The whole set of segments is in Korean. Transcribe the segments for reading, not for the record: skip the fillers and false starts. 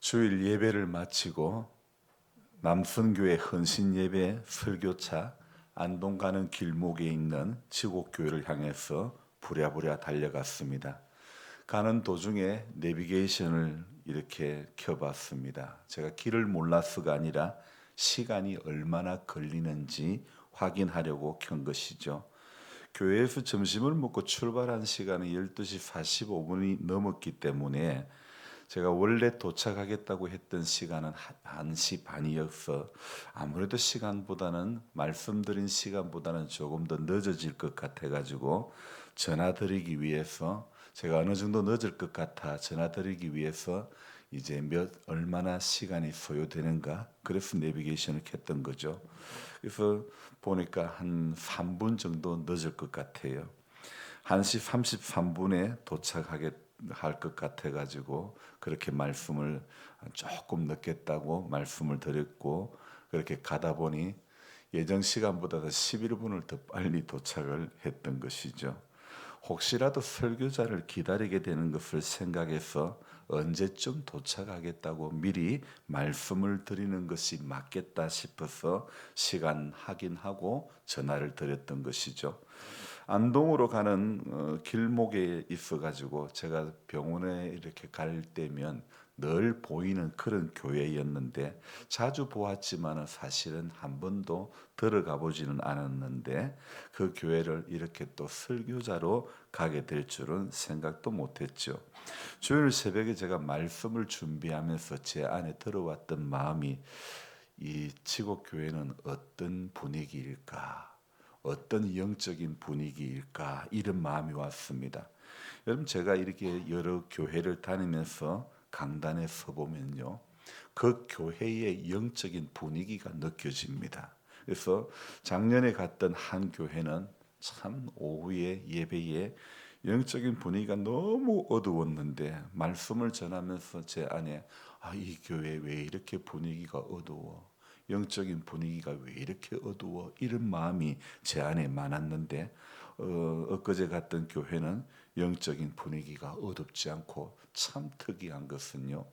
주일 예배를 마치고 남선교회 헌신예배 설교차 안동 가는 길목에 있는 지곡교회를 향해서 부랴부랴 달려갔습니다. 가는 도중에 내비게이션을 이렇게 켜봤습니다. 제가 길을 몰라서가 아니라 시간이 얼마나 걸리는지 확인하려고 켠 것이죠. 교회에서 점심을 먹고 출발한 시간이 12시 45분이 넘었기 때문에 제가 원래 도착하겠다고 했던 시간은 1시 반이어서 아무래도 시간보다는 말씀드린 시간보다는 조금 더 늦어질 것 같아가지고 전화드리기 위해서 제가 어느 정도 늦을 것 같아 전화드리기 위해서 이제 얼마나 시간이 소요되는가 그래서 내비게이션을 켰던 거죠. 그래서 보니까 한 3분 정도 늦을 것 같아요. 1시 33분에 도착하겠 할 것 같아 가지고 그렇게 말씀을 조금 늦겠다고 말씀을 드렸고 그렇게 가다 보니 예정 시간보다 11분을 더 빨리 도착을 했던 것이죠. 혹시라도 설교자를 기다리게 되는 것을 생각해서 언제쯤 도착하겠다고 미리 말씀을 드리는 것이 맞겠다 싶어서 시간 확인하고 전화를 드렸던 것이죠. 안동으로 가는 길목에 있어가지고 제가 병원에 이렇게 갈 때면 늘 보이는 그런 교회였는데 자주 보았지만 사실은 한 번도 들어가 보지는 않았는데 그 교회를 이렇게 또 설교자로 가게 될 줄은 생각도 못했죠. 주일 새벽에 제가 말씀을 준비하면서 제 안에 들어왔던 마음이 이 지곡교회는 어떤 분위기일까? 어떤 영적인 분위기일까? 이런 마음이 왔습니다. 여러분 제가 이렇게 여러 교회를 다니면서 강단에 서 보면요. 그 교회의 영적인 분위기가 느껴집니다. 그래서 작년에 갔던 한 교회는 참 오후에 예배에 영적인 분위기가 너무 어두웠는데 말씀을 전하면서 제 안에 이 교회 왜 이렇게 분위기가 어두워? 영적인 분위기가 왜 이렇게 어두워? 이런 마음이 제 안에 많았는데 엊그제 갔던 교회는 영적인 분위기가 어둡지 않고 참 특이한 것은요.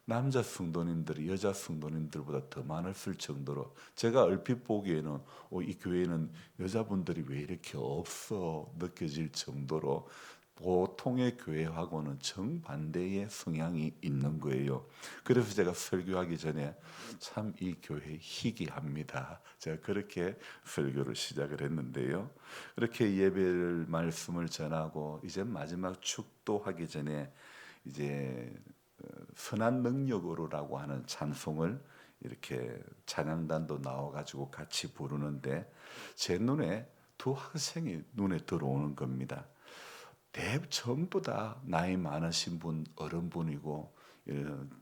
남자 성도님들이 여자 성도님들보다 더 많았을 정도로 제가 얼핏 보기에는 이 교회는 여자분들이 왜 이렇게 없어 느껴질 정도로 보통의 교회하고는 정반대의 성향이 있는 거예요. 그래서 제가 설교하기 전에 참 이 교회 희귀합니다. 제가 그렇게 설교를 시작을 했는데요. 그렇게 예배를 말씀을 전하고 이제 마지막 축도하기 전에 이제 선한 능력으로라고 하는 찬송을 이렇게 찬양단도 나와가지고 같이 부르는데 제 눈에 두 학생이 눈에 들어오는 겁니다. 전부 다 나이 많으신 분, 어른분이고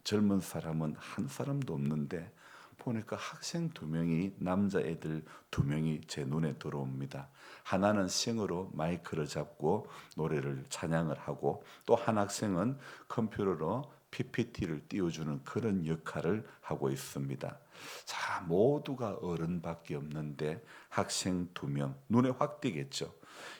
젊은 사람은 한 사람도 없는데 보니까 학생 2명이 남자애들 2명이 제 눈에 들어옵니다. 하나는 생으로 마이크를 잡고 노래를 찬양을 하고 또 한 학생은 컴퓨터로 PPT를 띄워주는 그런 역할을 하고 있습니다. 자, 모두가 어른밖에 없는데 학생 2명 눈에 확 띄겠죠.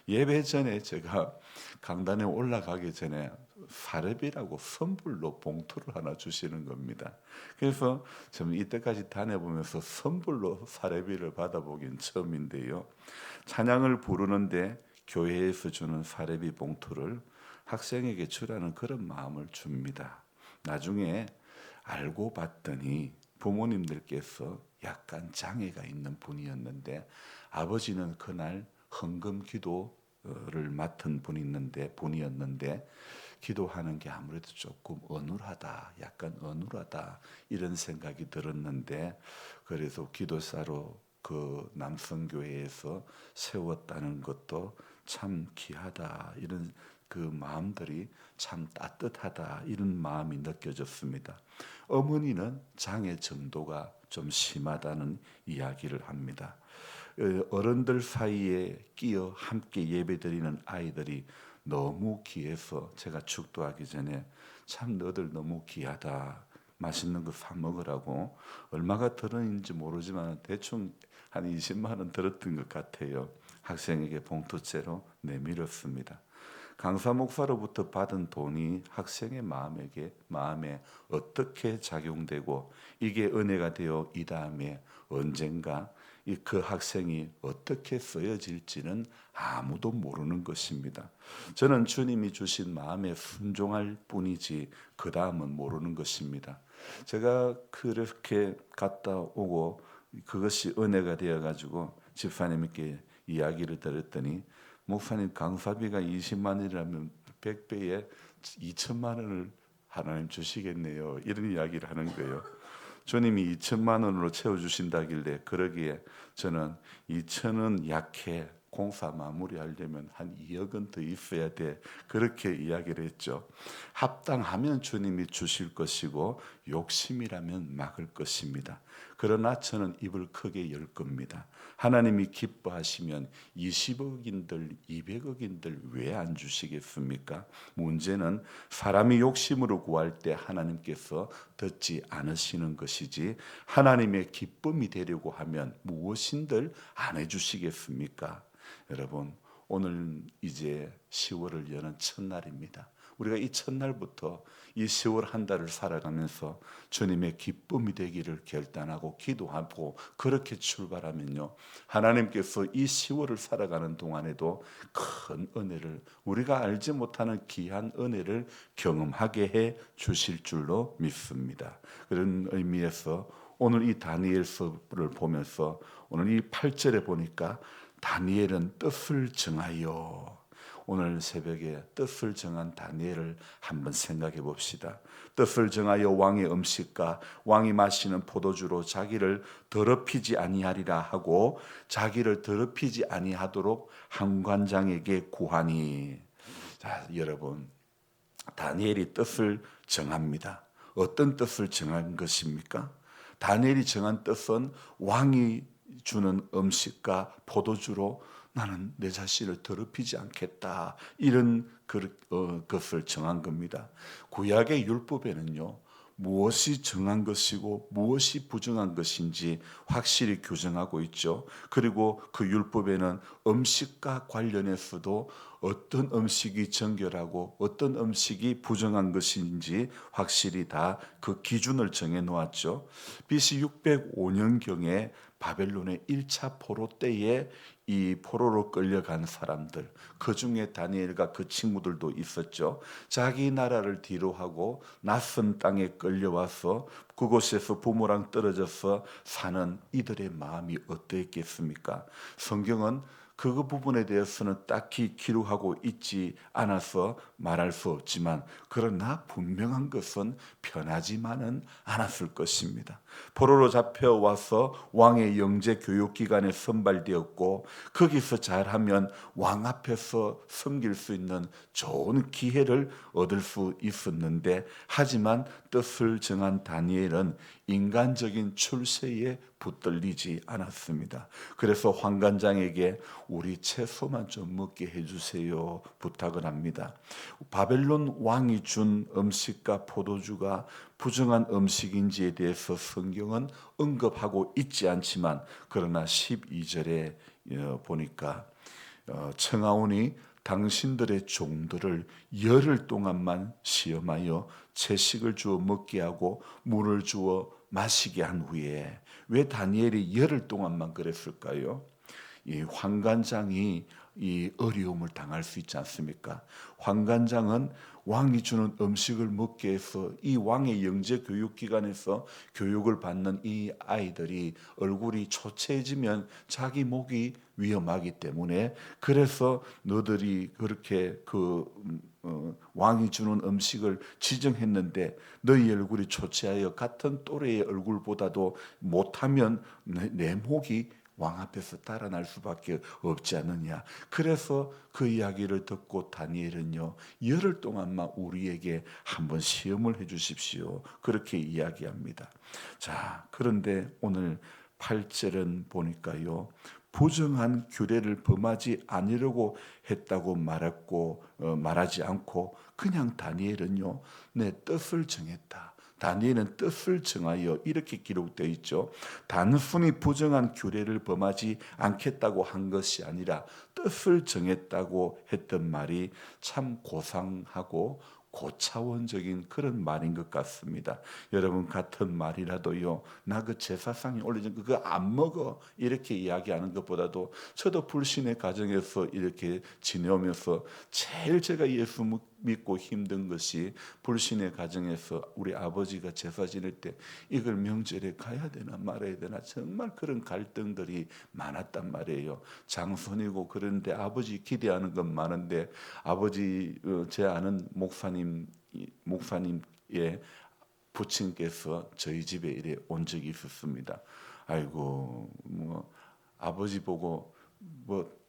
예배 전에 제가 강단에 올라가기 전에 사례비라고 선불로 봉투를 하나 주시는 겁니다. 그래서 저는 이때까지 다녀보면서 선불로 사례비를 받아보긴 처음인데요. 찬양을 부르는데 교회에서 주는 사례비 봉투를 학생에게 주라는 그런 마음을 줍니다. 나중에 알고 봤더니 부모님들께서 약간 장애가 있는 분이었는데 아버지는 그날 헌금 기도를 맡은 분이었는데 기도하는 게 아무래도 조금 어눌하다, 약간 어눌하다 이런 생각이 들었는데 그래서 기도사로 그 남성교회에서 세웠다는 것도 참 귀하다 이런 그 마음들이 참 따뜻하다 이런 마음이 느껴졌습니다. 어머니는 장애 정도가 좀 심하다는 이야기를 합니다. 어른들 사이에 끼어 함께 예배드리는 아이들이 너무 귀해서 제가 축도하기 전에 참 너들 너무 귀하다. 맛있는 거 사 먹으라고 얼마가 들었는지 모르지만 대충 한 20만 원 들었던 것 같아요. 학생에게 봉투째로 내밀었습니다. 강사 목사로부터 받은 돈이 학생의 마음에 어떻게 작용되고 이게 은혜가 되어 이 다음에 언젠가 그 학생이 어떻게 쓰여질지는 아무도 모르는 것입니다. 저는 주님이 주신 마음에 순종할 뿐이지 그 다음은 모르는 것입니다. 제가 그렇게 갔다 오고 그것이 은혜가 되어가지고 집사님께 이야기를 들었더니 목사님 강사비가 20만 원이라면 100배에 2천만 원을 하나님 주시겠네요. 이런 이야기를 하는 거예요. 주님이 2천만 원으로 채워주신다길래 그러기에 저는 2천은 약해. 공사 마무리하려면 한 2억 원 더 있어야 돼. 그렇게 이야기를 했죠. 합당하면 주님이 주실 것이고 욕심이라면 막을 것입니다. 그러나 저는 입을 크게 열 겁니다. 하나님이 기뻐하시면 20억인들 200억인들 왜 안 주시겠습니까? 문제는 사람이 욕심으로 구할 때 하나님께서 듣지 않으시는 것이지 하나님의 기쁨이 되려고 하면 무엇인들 안 해주시겠습니까? 여러분, 오늘 이제 10월을 여는 첫날입니다. 우리가 이 첫날부터 이 10월 한 달을 살아가면서 주님의 기쁨이 되기를 결단하고 기도하고 그렇게 출발하면요, 하나님께서 이 10월을 살아가는 동안에도 큰 은혜를, 우리가 알지 못하는 귀한 은혜를 경험하게 해 주실 줄로 믿습니다. 그런 의미에서 오늘 이 다니엘서를 보면서 오늘 이 8절에 보니까 다니엘은 뜻을 정하여, 오늘 새벽에 뜻을 정한 다니엘을 한번 생각해 봅시다. 뜻을 정하여 왕의 음식과 왕이 마시는 포도주로 자기를 더럽히지 아니하리라 하고 자기를 더럽히지 아니하도록 한관장에게 구하니. 자, 여러분, 다니엘이 뜻을 정합니다. 어떤 뜻을 정한 것입니까? 다니엘이 정한 뜻은 왕이 주는 음식과 포도주로 나는 내 자신을 더럽히지 않겠다, 이런 것을 정한 겁니다. 구약의 율법에는요, 무엇이 정한 것이고 무엇이 부정한 것인지 확실히 규정하고 있죠. 그리고 그 율법에는 음식과 관련해서도 어떤 음식이 정결하고 어떤 음식이 부정한 것인지 확실히 다 그 기준을 정해 놓았죠. BC 605년경에 바벨론의 1차 포로 때에 이 포로로 끌려간 사람들, 그 중에 다니엘과 그 친구들도 있었죠. 자기 나라를 뒤로하고 낯선 땅에 끌려와서 그곳에서 부모랑 떨어져서 사는 이들의 마음이 어떠했겠습니까? 성경은 그 부분에 대해서는 딱히 기록하고 있지 않아서 말할 수 없지만, 그러나 분명한 것은 편하지만은 않았을 것입니다. 포로로 잡혀와서 왕의 영재 교육기관에 선발되었고 거기서 잘하면 왕 앞에서 섬길 수 있는 좋은 기회를 얻을 수 있었는데, 하지만 뜻을 정한 다니엘은 인간적인 출세에 붙들리지 않았습니다. 그래서 환관장에게 우리 채소만 좀 먹게 해주세요 부탁을 합니다. 바벨론 왕이 준 음식과 포도주가 부정한 음식인지에 대해서 성경은 언급하고 있지 않지만, 그러나 12절에 보니까 청하오니 당신들의 종들을 열흘 동안만 시험하여 채식을 주어 먹게 하고 물을 주어 마시게 한 후에. 왜 다니엘이 열흘 동안만 그랬을까요? 이 환관장이 이 어려움을 당할 수 있지 않습니까? 환관장은 왕이 주는 음식을 먹게 해서 이 왕의 영재 교육기관에서 교육을 받는 이 아이들이 얼굴이 초췌해지면 자기 목이 위험하기 때문에, 그래서 너들이 그렇게 왕이 주는 음식을 지정했는데 너희 얼굴이 초췌하여 같은 또래의 얼굴보다도 못하면 내 목이 왕 앞에서 달아날 수밖에 없지 않느냐. 그래서 그 이야기를 듣고 다니엘은요, 열흘 동안만 우리에게 한번 시험을 해 주십시오, 그렇게 이야기합니다. 자, 그런데 오늘 8절은 보니까요, 부정한 규례를 범하지 않으려고 했다고 말하지 않고 그냥 다니엘은요, 내 뜻을 정했다, 다니엘은 뜻을 정하여 이렇게 기록되어 있죠. 단순히 부정한 규례를 범하지 않겠다고 한 것이 아니라 뜻을 정했다고 했던 말이 참 고상하고 고차원적인 그런 말인 것 같습니다. 여러분, 같은 말이라도요, 나 그 제사상에 올려진 그거 안 먹어 이렇게 이야기하는 것보다도, 저도 불신의 가정에서 이렇게 지내오면서 제일 제가 예수 믿고 힘든 것이, 불신의 가정에서 우리 아버지가 제사 지낼 때 이걸 명절에 가야 되나 말아야 되나 정말 그런 갈등들이 많았단 말이에요. 장손이고 그런데 아버지 기대하는 건 많은데, 아버지 제 아는 목사님의 부친께서 저희 집에 이래 온 적이 있었습니다. 아이고, 뭐 아버지 보고 뭐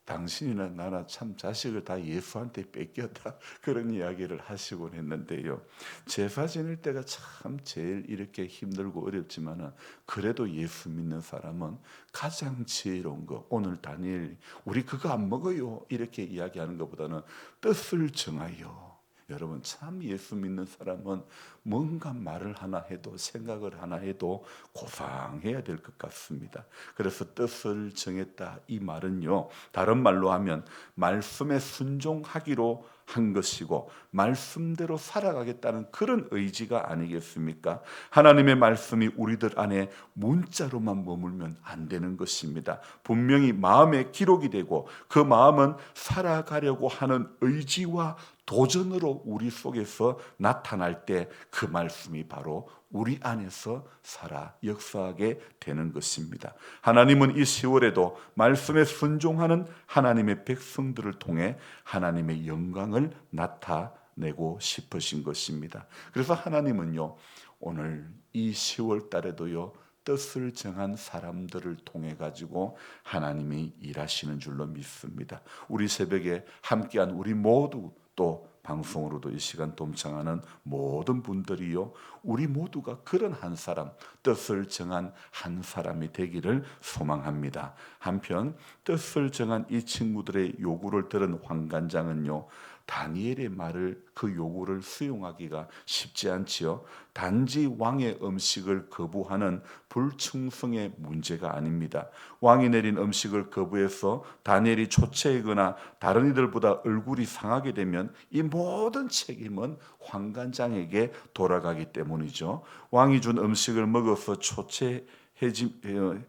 당신이나 나나 참 자식을 다 예수한테 뺏겼다 그런 이야기를 하시곤 했는데요. 제사 지낼 때가 참 제일 이렇게 힘들고 어렵지만은, 그래도 예수 믿는 사람은 가장 지혜로운 거, 오늘 다니엘 우리 그거 안 먹어요 이렇게 이야기하는 것보다는 뜻을 정하여, 여러분 참 예수 믿는 사람은 뭔가 말을 하나 해도 생각을 하나 해도 고상해야 될 것 같습니다. 그래서 뜻을 정했다 이 말은요, 다른 말로 하면 말씀에 순종하기로 한 것이고 말씀대로 살아가겠다는 그런 의지가 아니겠습니까? 하나님의 말씀이 우리들 안에 문자로만 머물면 안 되는 것입니다. 분명히 마음에 기록이 되고 그 마음은 살아가려고 하는 의지와 도전으로 우리 속에서 나타날 때 그 말씀이 바로 우리 안에서 살아 역사하게 되는 것입니다. 하나님은 이 10월에도 말씀에 순종하는 하나님의 백성들을 통해 하나님의 영광을 나타내고 싶으신 것입니다. 그래서 하나님은요, 오늘 이 10월 달에도요, 뜻을 정한 사람들을 통해 가지고 하나님이 일하시는 줄로 믿습니다. 우리 새벽에 함께한 우리 모두, 또 방송으로도 이 시간 동참하는 모든 분들이요, 우리 모두가 그런 한 사람, 뜻을 정한 한 사람이 되기를 소망합니다. 한편 뜻을 정한 이 친구들의 요구를 들은 황관장은요, 다니엘의 말을, 그 요구를 수용하기가 쉽지 않지요. 단지 왕의 음식을 거부하는 불충성의 문제가 아닙니다. 왕이 내린 음식을 거부해서 다니엘이 초췌하거나 다른 이들보다 얼굴이 상하게 되면 이 모든 책임은 황관장에게 돌아가기 때문이죠. 왕이 준 음식을 먹어서 초췌해지면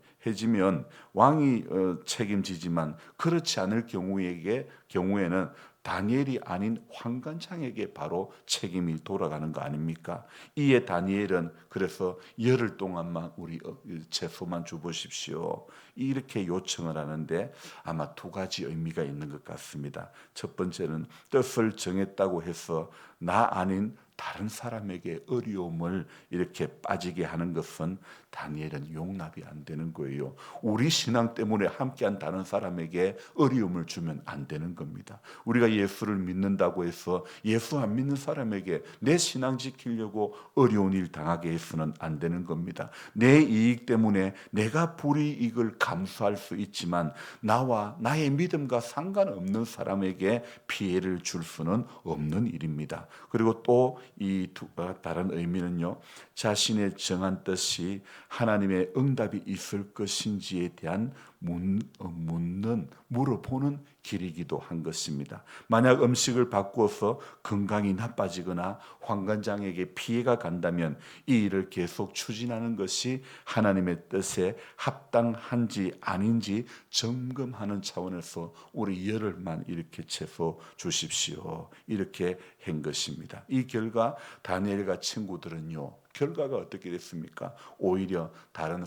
왕이 책임지지만, 그렇지 않을 경우에는 다니엘이 아닌 황관장에게 바로 책임이 돌아가는 거 아닙니까? 이에 다니엘은 그래서 열흘 동안만 우리 채소만 주보십시오 이렇게 요청을 하는데, 아마 두 가지 의미가 있는 것 같습니다. 첫 번째는 뜻을 정했다고 해서 나 아닌 다른 사람에게 어려움을 이렇게 빠지게 하는 것은 다니엘은 용납이 안 되는 거예요. 우리 신앙 때문에 함께한 다른 사람에게 어려움을 주면 안 되는 겁니다. 우리가 예수를 믿는다고 해서 예수 안 믿는 사람에게 내 신앙 지키려고 어려운 일 당하게 해서는 안 되는 겁니다. 내 이익 때문에 내가 불이익을 감수할 수 있지만 나와 나의 믿음과 상관없는 사람에게 피해를 줄 수는 없는 일입니다. 그리고 또 이 다른 의미는요, 자신의 정한 뜻이 하나님의 응답이 있을 것인지에 대한 물어보는 길이기도 한 것입니다. 만약 음식을 바꾸어서 건강이 나빠지거나 황관장에게 피해가 간다면 이 일을 계속 추진하는 것이 하나님의 뜻에 합당한지 아닌지 점검하는 차원에서 우리 열흘만 이렇게 채소 주십시오 이렇게 한 것입니다. 이 결과 다니엘과 친구들은요, 결과가 어떻게 됐습니까? 오히려 다른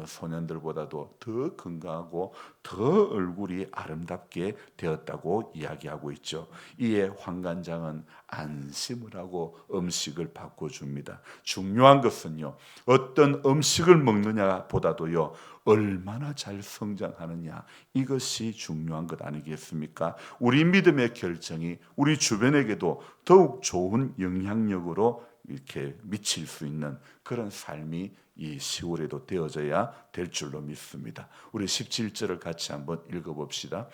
소년들보다도 더 건강하고 더 얼굴이 아름답게 되었다고 이야기하고 있죠. 이에 황관장은 안심을 하고 음식을 바꿔줍니다. 중요한 것은요, 어떤 음식을 먹느냐 보다도요, 얼마나 잘 성장하느냐, 이것이 중요한 것 아니겠습니까? 우리 믿음의 결정이 우리 주변에게도 더욱 좋은 영향력으로 이렇게 미칠 수 있는 그런 삶이 이 10월에도 되어져야 될 줄로 믿습니다. 우리 17절을 같이 한번 읽어봅시다.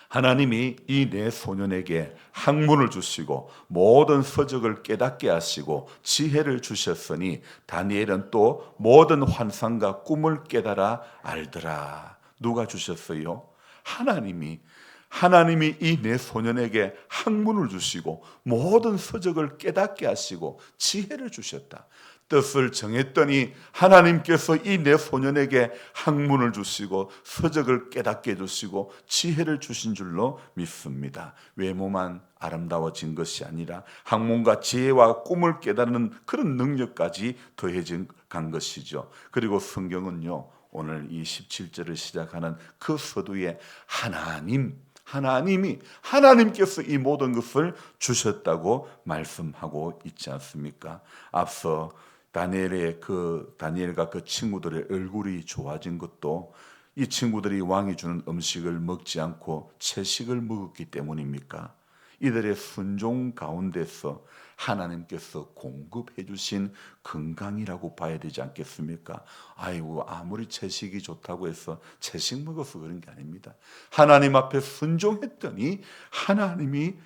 하나님이 이 내 소년에게 학문을 주시고 모든 서적을 깨닫게 하시고 지혜를 주셨으니 다니엘은 또 모든 환상과 꿈을 깨달아 알더라. 누가 주셨어요? 하나님이 이 내 소년에게 학문을 주시고 모든 서적을 깨닫게 하시고 지혜를 주셨다. 뜻을 정했더니 하나님께서 이 내 소년에게 학문을 주시고 서적을 깨닫게 해주시고 지혜를 주신 줄로 믿습니다. 외모만 아름다워진 것이 아니라 학문과 지혜와 꿈을 깨닫는 그런 능력까지 더해진 간 것이죠. 그리고 성경은요, 오늘 이 17절을 시작하는 그 서두에 하나님께서 이 모든 것을 주셨다고 말씀하고 있지 않습니까? 앞서 다니엘과 그 친구들의 얼굴이 좋아진 것도 이 친구들이 왕이 주는 음식을 먹지 않고 채식을 먹었기 때문입니까? 이들의 순종 가운데서 하나님께서 공급해 주신 건강이라고 봐야 되지 않겠습니까? 아이고, 아무리 채식이 좋다고 해서 채식 먹어서 그런 게 아닙니다. 하나님 앞에 순종했더니 하나님이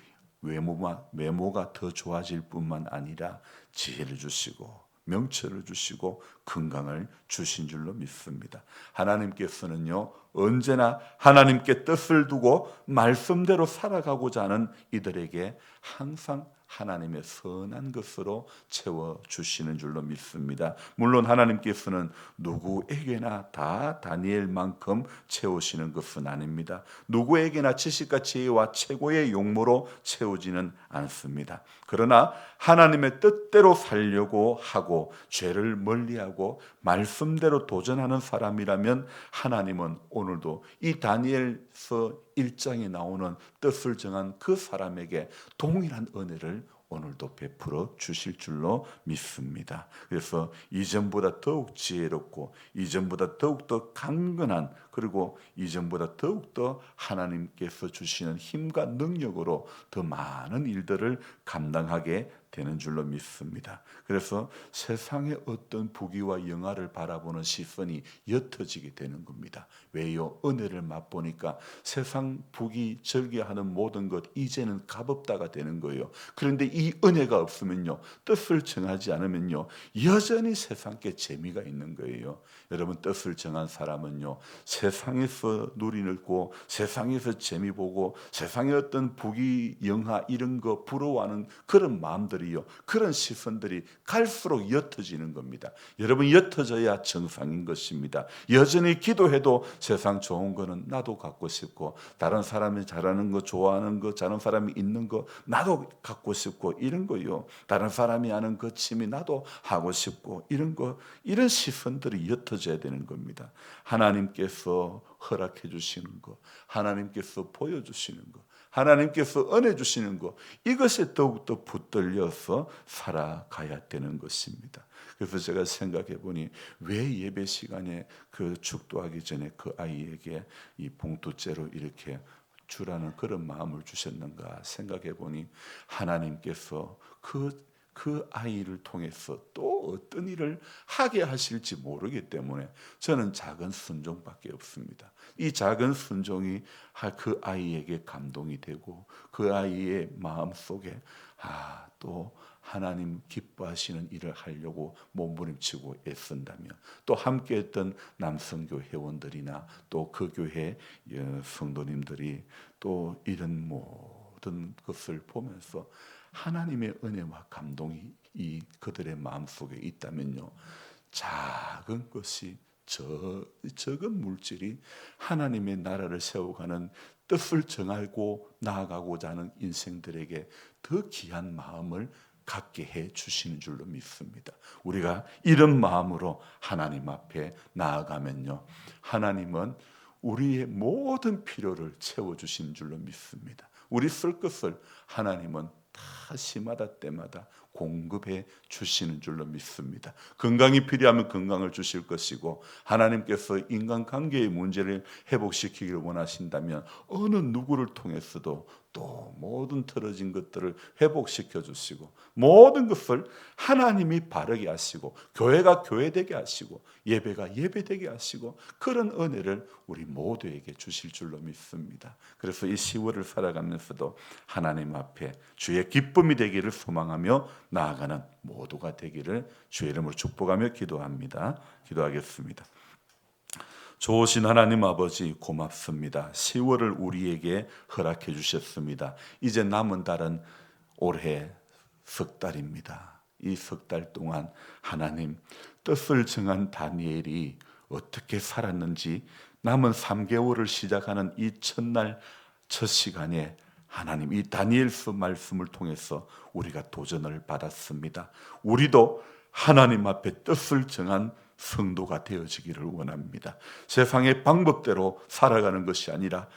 외모가 더 좋아질 뿐만 아니라 지혜를 주시고 명철을 주시고 건강을 주신 줄로 믿습니다. 하나님께서는요, 언제나 하나님께 뜻을 두고 말씀대로 살아가고자 하는 이들에게 항상 하나님의 선한 것으로 채워주시는 줄로 믿습니다. 물론 하나님께서는 누구에게나 다 다니엘만큼 채우시는 것은 아닙니다. 누구에게나 지식과 지혜와 최고의 용모로 채우지는 않습니다. 그러나 하나님의 뜻대로 살려고 하고 죄를 멀리하고 말씀대로 도전하는 사람이라면 하나님은 오늘도 이 다니엘서 1장에 나오는 뜻을 정한 그 사람에게 동일한 은혜를 오늘도 베풀어 주실 줄로 믿습니다. 그래서 이전보다 더욱 지혜롭고 이전보다 더욱더 강건한, 그리고 이전보다 더욱더 하나님께서 주시는 힘과 능력으로 더 많은 일들을 감당하게 되는 줄로 믿습니다. 그래서 세상의 어떤 부귀와 영화를 바라보는 시선이 옅어지게 되는 겁니다. 왜요? 은혜를 맛보니까 세상 부귀 즐겨하는 모든 것 이제는 값없다가 되는 거예요. 그런데 이 은혜가 없으면요, 뜻을 정하지 않으면요, 여전히 세상께 재미가 있는 거예요. 여러분, 뜻을 정한 사람은요, 세상에서 누리고 세상에서 재미 보고 세상의 어떤 부귀 영화 이런 거 부러워하는 그런 마음들이요, 그런 시선들이 갈수록 옅어지는 겁니다. 여러분, 옅어져야 정상인 것입니다. 여전히 기도해도 세상 좋은 거는 나도 갖고 싶고, 다른 사람이 잘하는 거, 좋아하는 거, 다른 사람이 있는 거 나도 갖고 싶고, 이런 거요. 다른 사람이 하는 그 취미 나도 하고 싶고, 이런 거, 이런 시선들이 옅어져야 되는 겁니다. 하나님께서 허락해 주시는 거, 하나님께서 보여주시는 거, 하나님께서 은혜 주시는 것, 이것에 더욱더 붙들려서 살아가야 되는 것입니다. 그래서 제가 생각해 보니 왜 예배 시간에 그 축도하기 전에 그 아이에게 이 봉투째로 이렇게 주라는 그런 마음을 주셨는가 생각해 보니, 하나님께서 그 아이를 통해서 또 어떤 일을 하게 하실지 모르기 때문에 저는 작은 순종밖에 없습니다. 이 작은 순종이 그 아이에게 감동이 되고 그 아이의 마음속에 또 하나님 기뻐하시는 일을 하려고 몸부림치고 애쓴다면, 또 함께했던 남성교 회원들이나 또 그 교회 성도님들이 또 이런 모든 것을 보면서 하나님의 은혜와 감동이 이 그들의 마음속에 있다면요, 작은 것이 적은 물질이 하나님의 나라를 세워가는 뜻을 정하고 나아가고자 하는 인생들에게 더 귀한 마음을 갖게 해 주시는 줄로 믿습니다. 우리가 이런 마음으로 하나님 앞에 나아가면요, 하나님은 우리의 모든 필요를 채워주시는 줄로 믿습니다. 우리 쓸 것을 하나님은 다 시마다 때마다 공급해 주시는 줄로 믿습니다. 건강이 필요하면 건강을 주실 것이고, 하나님께서 인간관계의 문제를 회복시키기를 원하신다면 어느 누구를 통해서도 또 모든 틀어진 것들을 회복시켜 주시고, 모든 것을 하나님이 바르게 하시고, 교회가 교회되게 하시고, 예배가 예배되게 하시고, 그런 은혜를 우리 모두에게 주실 줄로 믿습니다. 그래서 이 10월을 살아가면서도 하나님 앞에 주의 기쁨이 되기를 소망하며 나아가는 모두가 되기를 주의 이름으로 축복하며 기도하겠습니다. 좋으신 하나님 아버지, 고맙습니다. 10월을 우리에게 허락해 주셨습니다. 이제 남은 달은 올해 석 달입니다. 이 석 달 동안 하나님 뜻을 정한 다니엘이 어떻게 살았는지, 남은 3개월을 시작하는 이 첫날 첫 시간에 하나님 이 다니엘서 말씀을 통해서 우리가 도전을 받았습니다. 우리도 하나님 앞에 뜻을 정한 성도가 되어지기를 원합니다. 세상의 방법대로 살아가는 것이 아니라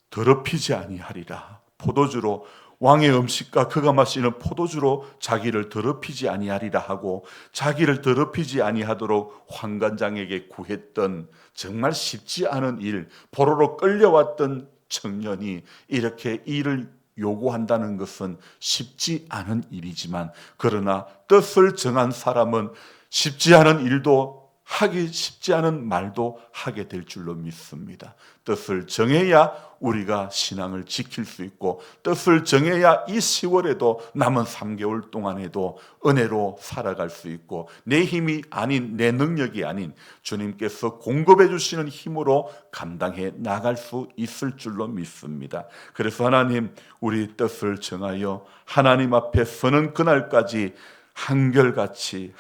더럽히지 아니하리라. 포도주로, 왕의 음식과 그가 마시는 포도주로 자기를 더럽히지 아니하리라 하고, 자기를 더럽히지 아니하도록 환관장에게 구했던 정말 쉽지 않은 일, 포로로 끌려왔던 청년이 이렇게 일을 요구한다는 것은 쉽지 않은 일이지만, 그러나 뜻을 정한 사람은 쉽지 않은 일도 하기, 쉽지 않은 말도 하게 될 줄로 믿습니다. 뜻을 정해야 우리가 신앙을 지킬 수 있고, 뜻을 정해야 이 10월에도 남은 3개월 동안에도 은혜로 살아갈 수 있고, 내 힘이 아닌, 내 능력이 아닌 주님께서 공급해 주시는 힘으로 감당해 나갈 수 있을 줄로 믿습니다. 그래서 하나님, 우리 뜻을 정하여 하나님 앞에 서는 그날까지 한결같이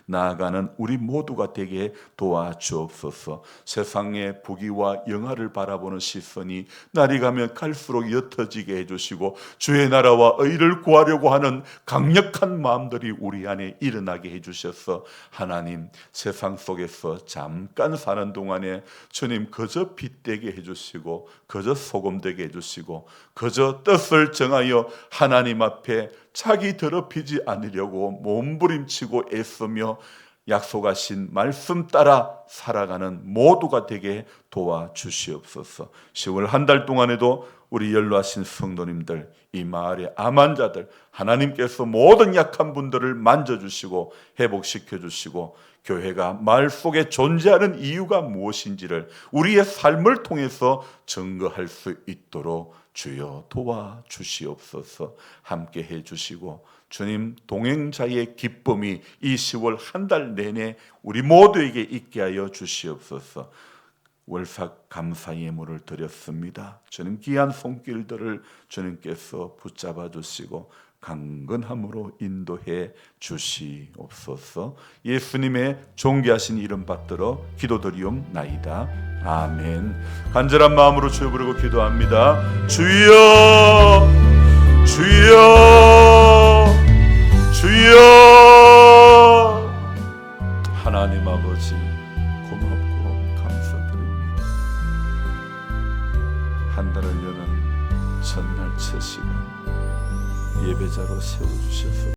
나아가는 우리 모두가 되게 도와주옵소서. 세상의 부귀와 영화를 바라보는 시선이 날이 가면 갈수록 옅어지게 해주시고, 주의 나라와 의를 구하려고 하는 강력한 마음들이 우리 안에 일어나게 해주셔서, 하나님 세상 속에서 잠깐 사는 동안에 주님 그저 빛되게 해주시고, 그저 소금되게 해주시고, 그저 뜻을 정하여 하나님 앞에 자기 더럽히지 않으려고 몸부림치고 애쓰며 약속하신 말씀 따라 살아가는 모두가 되게 도와주시옵소서. 10월 한 달 동안에도 우리 연로하신 성도님들, 이 마을의 암환자들, 하나님께서 모든 약한 분들을 만져주시고 회복시켜 주시고, 교회가 마을 속에 존재하는 이유가 무엇인지를 우리의 삶을 통해서 증거할 수 있도록 주여 도와주시옵소서. 함께 해주시고, 주님 동행자의 기쁨이 이 10월 한 달 내내 우리 모두에게 있게 하여 주시옵소서. 월삭 감사 예물을 드렸습니다. 주님 귀한 손길들을 주님께서 붙잡아 주시고 강건함으로 인도해 주시옵소서. 예수님의 존귀하신 이름 받들어 기도드리옵나이다. 아멘. 간절한 마음으로 주여 부르고 기도합니다. 주여, 주여, 주여. 하나님 아버지, 고맙고 감사드립니다. 한 달을 여는 첫날 첫 시간 예배자로 세워주셔서